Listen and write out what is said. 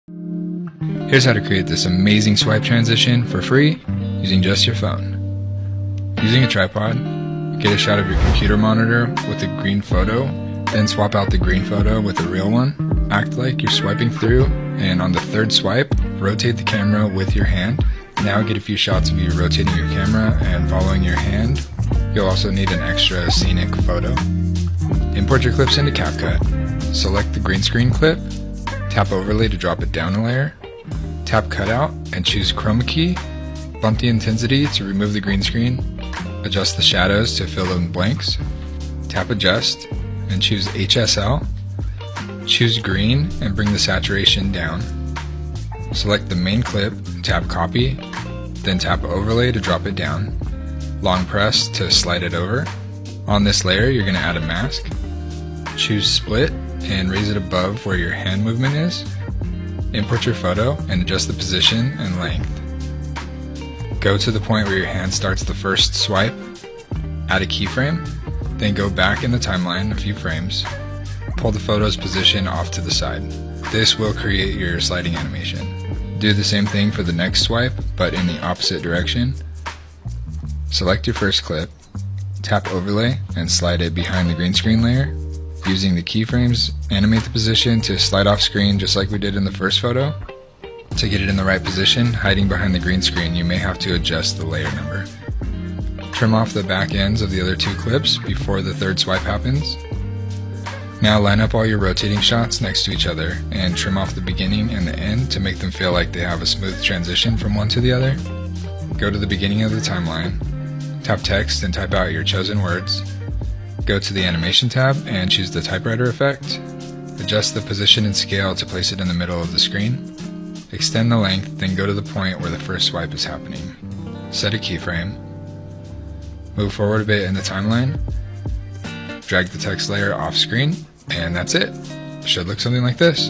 Here's how to create this amazing swipe transition for free using just your phone. Using a tripod, get a shot of your computer monitor with a green photo, then swap out the green photo with a real one. Act like you're swiping through, and on the third swipe, rotate the camera with your hand. Now get a few shots of you rotating your camera and following your hand. You'll also need an extra scenic photo. Import your clips into Capcut. Select the green screen clip, tap overlay to drop it down a layer, tap cutout and choose chroma key, bump the intensity to remove the green screen, adjust the shadows to fill in blanks, tap adjust and choose HSL, choose green and bring the saturation down. Select the main clip, tap copy, then tap overlay to drop it down, long press to slide it over. On this layer you're going to add a mask, choose split and raise it above where your hand movement is. Import your photo and adjust the position and length. Go to the point where your hand starts the first swipe, add a keyframe, then go back in the timeline a few frames. Pull the photo's position off to the side. This will create your sliding animation. Do the same thing for the next swipe, but in the opposite direction. Select your first clip, tap overlay and slide it behind the green screen layer. Using the keyframes, animate the position to slide off screen just like we did in the first photo. To get it in the right position, hiding behind the green screen, you may have to adjust the layer number. Trim off the back ends of the other two clips before the third swipe happens. Now line up all your rotating shots next to each other and trim off the beginning and the end to make them feel like they have a smooth transition from one to the other. Go to the beginning of the timeline, tap text and type out your chosen words. Go to the animation tab and choose the typewriter effect. Adjust the position and scale to place it in the middle of the screen. Extend the length, then go to the point where the first swipe is happening. Set a keyframe. Move forward a bit in the timeline. Drag the text layer off screen, and that's it. It should look something like this.